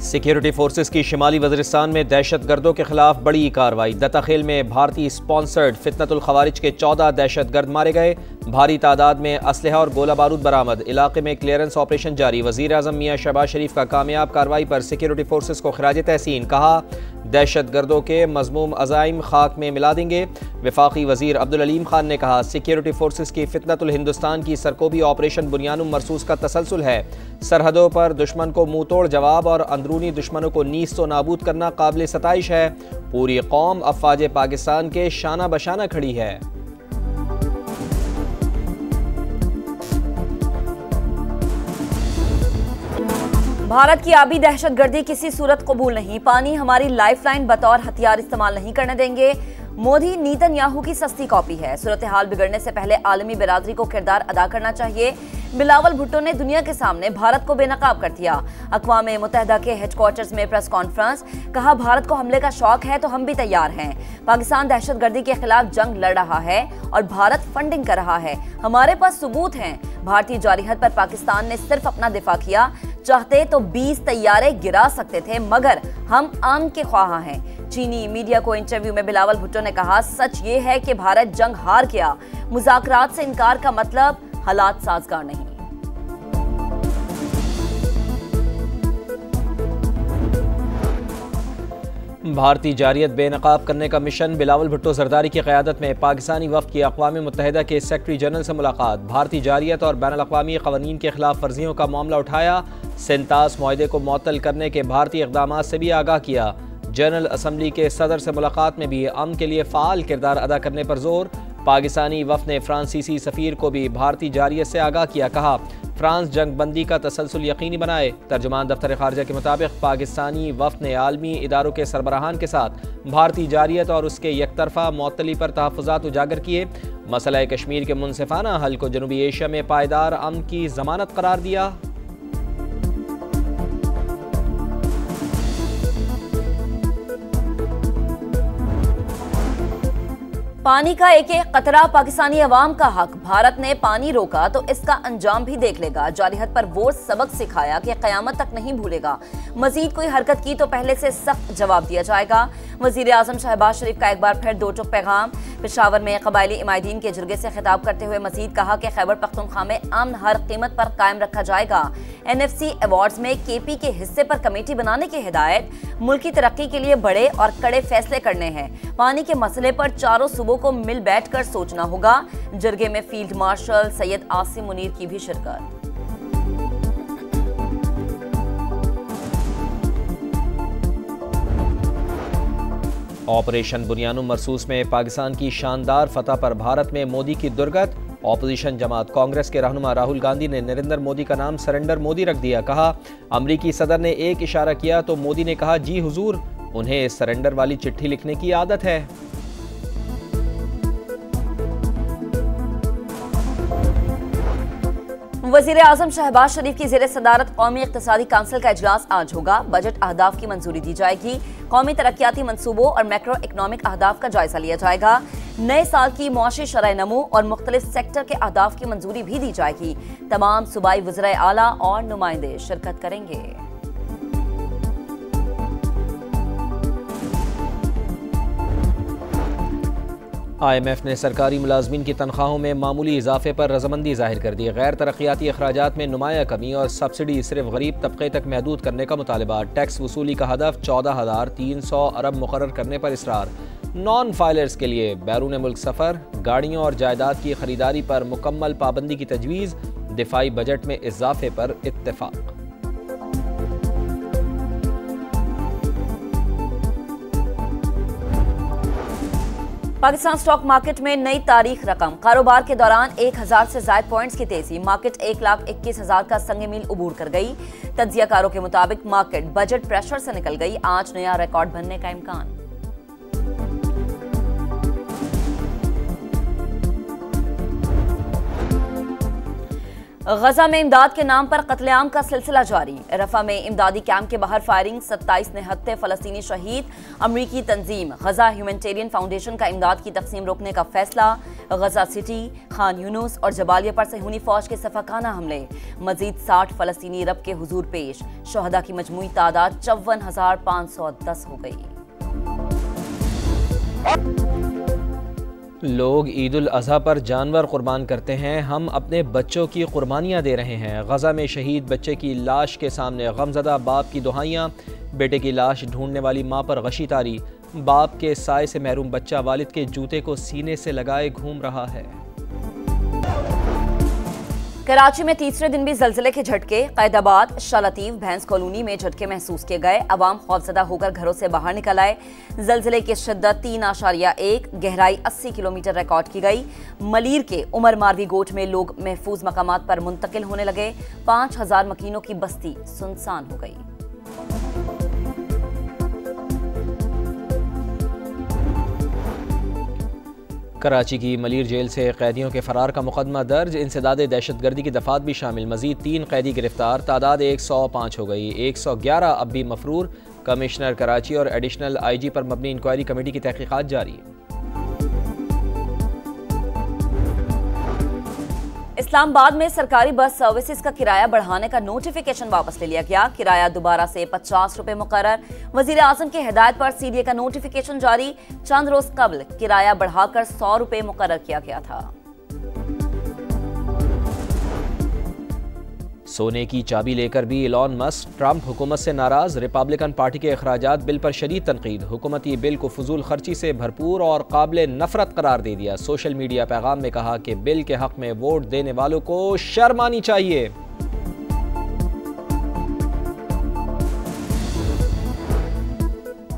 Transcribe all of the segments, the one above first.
Security forces की शिमाली वज़ीरिस्तान में दहशत गर्दों के खिलाफ बड़ी कार्रवाई। दत्ताखेल में भारतीय स्पॉन्सर्ड फितनतुल खवारिज के 14 दहशत गर्द मारे गए। भारी तादाद में असलहा और गोला बारूद बरामद। इलाके में क्लियरेंस ऑपरेशन जारी। वज़ीर आज़म मियां शहबाज शरीफ का कामयाब कार्रवाई पर सिक्योरिटी फोर्सेस को खिराज तहसीन। कहा, दहशत गर्दों के मज़मूम अज़ाइम खाक में मिला देंगे। वफाकी वज़ीर अब्दुल अलीम खान ने कहा, सिक्योरिटी फोर्सेस की फितनतुल हिंदुस्तान की सरकोबी ऑपरेशन बुनियानुम मरसूस का तसलसल है। सरहदों पर दुश्मन को मुंह तोड़ जवाब और अंदरूनी दुश्मनों को नीस्त व नाबूद करना काबिल सताइश है। पूरी कौम अफवाज पाकिस्तान के शाना बशाना खड़ी है। भारत की आबी दहशतगर्दी किसी सूरत कबूल नहीं। पानी हमारी लाइफलाइन बतौर हथियार इस्तेमाल नहीं करने देंगे। मोदी नेतन्याहू की सस्ती कॉपी है। सूरत हाल बिगड़ने से पहले आलमी बिरादरी को किरदार अदा करना चाहिए। बिलावल भुट्टो ने दुनिया के सामने भारत को बेनकाब कर दिया। अक़वाम मुत्तहिदा के हेडक्वार्टर्स में प्रेस कॉन्फ्रेंस। कहा, भारत को हमले का शौक है तो हम भी तैयार हैं। पाकिस्तान दहशतगर्दी के खिलाफ जंग लड़ रहा है और भारत फंडिंग कर रहा है। हमारे पास सबूत हैं। भारतीय जारहीत पर पाकिस्तान ने सिर्फ अपना दिफा किया। चाहते तो 20 तैयारे गिरा सकते थे, मगर हम अमन के ख्वाह हैं। चीनी मीडिया को इंटरव्यू में बिलावल भुट्टो ने कहा, सच ये है कि भारत जंग हार गया। मुज़ाकरात से इनकार का मतलब हालात साजगार नहीं। भारतीय जारियत बेनकाब करने का मिशन। बिलावल भुट्टो जरदारी की क़यादत में पाकिस्तानी वफ़द की अक़वाम मुत्तहिदा के सेक्रेटरी जनरल से मुलाकात। भारतीय जारियत और बैनुल अक़वामी क़वानीन के खिलाफ वर्जियों का मामला उठाया। सेंतास मुआहदे को मुअत्तल करने के भारतीय इक़दामात से भी आगाह किया। जनरल असम्बली के सदर से मुलाकात में भी अमन के लिए फ़ाल किरदार अदा करने पर जोर। पाकिस्तानी वफ़द ने फ्रांसीसी सफ़ीर को भी भारतीय जारियत से आगाह किया। कहा, फ्रांस जंग बंदी का तसलसल यकीनी बनाए। तर्जुमान दफ्तर खारजा के मुताबिक पाकिस्तानी वफ़द ने आलमी इदारों के सरबराहान के साथ भारतीय जारियत और उसके यकतरफा मुअत्तली पर तहफ़्फ़ुज़ात उजागर किए। मसला कश्मीर के मुनसिफ़ाना हल को जनूबी एशिया में पायदार अमन की ज़मानत करार दिया। पानी का एक एक कतरा पाकिस्तानी अवाम का हक। भारत ने पानी रोका तो इसका अंजाम भी देख लेगा। जारहीत पर वो सबक सिखाया कि क़यामत तक नहीं भूलेगा। मजीद कोई हरकत की तो पहले से सख्त जवाब दिया जाएगा। वज़ीर आज़म शहबाज शरीफ का एक बार फिर दो टुक पैगाम। पेशावर में कबायली इमादीन के जुर्गे से खिताब करते हुए मजीद कहा कि खैबर पख्तूनख्वा में अमन हर कीमत पर कायम रखा जाएगा। NFC अवार्ड्स में KP के हिस्से पर कमेटी बनाने की हिदायत। मुल्क की तरक्की के लिए बड़े और कड़े फैसले करने हैं। पानी के मसले पर चारों सूबों को मिल बैठकर सोचना होगा। जरगे में फील्ड मार्शल सैयद आसिम मुनीर की भी शिरकत। ऑपरेशन बुनियानुम मरसूस में पाकिस्तान की शानदार फतह पर भारत में मोदी की दुर्गत। ऑपोजिशन जमात कांग्रेस के रहनुमा राहुल गांधी ने नरेंद्र मोदी का नाम सरेंडर मोदी रख दिया। कहा, अमरीकी सदर ने एक इशारा किया तो मोदी ने कहा, जी हुजूर, उन्हें सरेंडर वाली चिट्ठी लिखने की आदत है। वज़ीर आज़म शहबाज शरीफ की ज़ेर सदारत कौमी इक़्तिसादी काउंसिल का इजलास आज होगा। बजट अहदाफ की मंजूरी दी जाएगी। कौमी तरक्याती मंसूबों और मैक्रो इकनॉमिक अहदाफ का जायजा लिया जाएगा। नए साल की मुआशी शरह नमू और मुख्तलिफ सेक्टर के अहदाफ की मंजूरी भी दी जाएगी। तमाम सूबाई वज़राए आला और नुमाइंदे शिरकत करेंगे। IMF ने सरकारी मुलाजमीन की तनख्वाहों में मामूली इजाफे पर रजामंदी जाहिर कर दी। गैर तरक्याती अखराजात में नुमाया कमी और सब्सिडी सिर्फ गरीब तबके तक महदूद करने का मुतालबा। टैक्स वसूली का हदफ 14,300 अरब मुकर्रर करने पर इसरार। नॉन फाइलर्स के लिए बैरून मुल्क सफ़र, गाड़ियों और जायदाद की खरीदारी पर मुकम्मल पाबंदी की तजवीज़। दिफाई बजट में इजाफे पर इत्तेफाक। पाकिस्तान स्टॉक मार्केट में नई तारीख रकम। कारोबार के दौरान 1000 से ज्यादा पॉइंट्स की तेजी। मार्केट 1,21,000 का संग मील उबूर कर गई। तज्जियाकारों के मुताबिक मार्केट बजट प्रेशर से निकल गई। आज नया रिकॉर्ड बनने का इम्कान। गजा में इमदाद के नाम पर कत्लेआम का सिलसिला जारी। रफा में इमदादी कैंप के बाहर फायरिंग, 27 निहत्ते फलस्तीनी शहीद। अमरीकी तंजीम गजा ह्यूमैनिटेरियन फाउंडेशन का इमदाद की तकसीम रोकने का फैसला। गजा सिटी, खान यूनुस और जबालिया पर सहूनी फौज के सफाकाना हमले। मजीद 60 फलस्तीनी रब के हुजूर पेश। शहदा की मजमूई तादाद 54,510 हो गई। लोग ईद उल अज़हा पर जानवर कुर्बान करते हैं, हम अपने बच्चों की कुर्बानियाँ दे रहे हैं। गजा में शहीद बच्चे की लाश के सामने गमज़दा बाप की दुहाइयाँ। बेटे की लाश ढूंढने वाली माँ पर गशी तारी। बाप के साए से महरूम बच्चा वालिद के जूते को सीने से लगाए घूम रहा है। कराची में तीसरे दिन भी जलजिले के झटके। कैदाबाद, शालातीफ, भैंस कॉलोनी में झटके महसूस किए गए। अवाम खौफजदा होकर घरों से बाहर निकल आए। जलजिले की शिद्दत 3.1, गहराई 80 किलोमीटर रिकॉर्ड की गई। मलीर के उमर मारवी गोट में लोग महफूज मकामात पर मुंतकिल होने लगे। 5000 मकीनों की बस्ती सुनसान हो गई। कराची की मलीर जेल से कैदियों के फरार का मुकदमा दर्ज। इंसदाद दहशतगर्दी की दफात भी शामिल। मजीद 3 कैदी गिरफ्तार। तादाद 105 हो गई। 111 अब भी मफरूर। कमिश्नर कराची और एडिशनल IG पर मबनी इंक्वायरी कमेटी की तहकीकात जारी। इस्लामाबाद में सरकारी बस सर्विसेज का किराया बढ़ाने का नोटिफिकेशन वापस ले लिया गया। किराया दोबारा से 50 रुपए मुकर्रर। वजीर आजम की हिदायत पर CDA का नोटिफिकेशन जारी। चंद रोज कबल किराया बढ़ाकर 100 रुपए मुकर्रर किया गया था। सोने की चाबी लेकर भी इलॉन मस्क। ट्रंप हुकूमत से नाराज। रिपब्लिकन पार्टी के अखराजात बिल पर शदीद तनकीद। हुकूमती बिल को फजूल खर्ची से भरपूर और काबिल नफरत करार दे दिया। सोशल मीडिया पैगाम में कहा कि बिल के हक में वोट देने वालों को शर्म आनी चाहिए।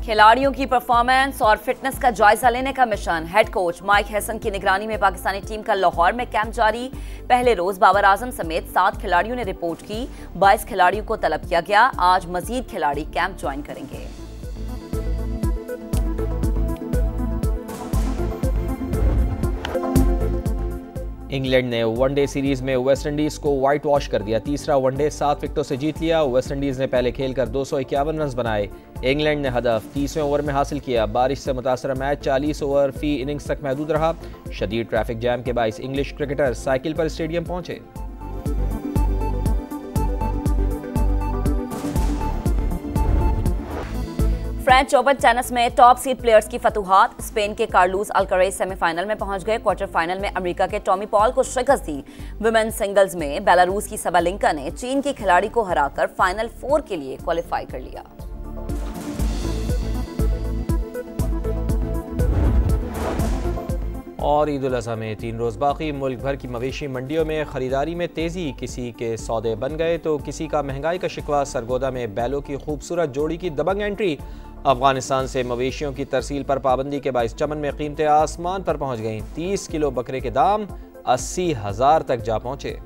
खिलाड़ियों की परफॉर्मेंस और फिटनेस का जायजा लेने का mission. Head coach mic Hesson की निगरानी में पाकिस्तानी टीम का लाहौर में कैंप जारी। पहले रोज बाबर आजम समेत 7 खिलाड़ियों ने रिपोर्ट की। 22 खिलाड़ियों को तलब किया गया। आज मजीद खिलाड़ी कैंप ज्वाइन करेंगे। इंग्लैंड ने वनडे सीरीज में वेस्टइंडीज को व्हाइट वॉश कर दिया। तीसरा वनडे 7 विकेटों से जीत लिया। वेस्टइंडीज ने पहले खेलकर 251 रन बनाए। इंग्लैंड ने हदफ 30वें ओवर में हासिल किया। बारिश से मुतासर मैच 40 ओवर फी इनिंग्स तक महदूद रहा। शदीद ट्रैफिक जैम के बाइस इंग्लिश क्रिकेटर साइकिल पर स्टेडियम पहुंचे। फ्रेंच ओपन टेनिस में टॉप सीड प्लेयर्स की फतूहात। स्पेन के कार्लोस अल्कारेज सेमीफाइनल में पहुंच गए। क्वार्टर फाइनल में अमेरिका के टॉमी पॉल को शिकस्त दी। वुमेन सिंगल्स में बेलारूस की सबालेंका ने चीन की खिलाड़ी को हराकर फाइनल 4 के लिए क्वालिफाई कर लिया। और ईद उल अज़हा में 3 रोज़ बाकी। मुल्क भर की मवेशी मंडियों में खरीदारी में तेज़ी। किसी के सौदे बन गए तो किसी का महंगाई का शिकवा। सरगोदा में बैलों की खूबसूरत जोड़ी की दबंग एंट्री। अफगानिस्तान से मवेशियों की तरसील पर पाबंदी के बाइस चमन में कीमतें आसमान पर पहुंच गईं। 30 किलो बकरे के दाम 80,000 तक जा पहुंचे।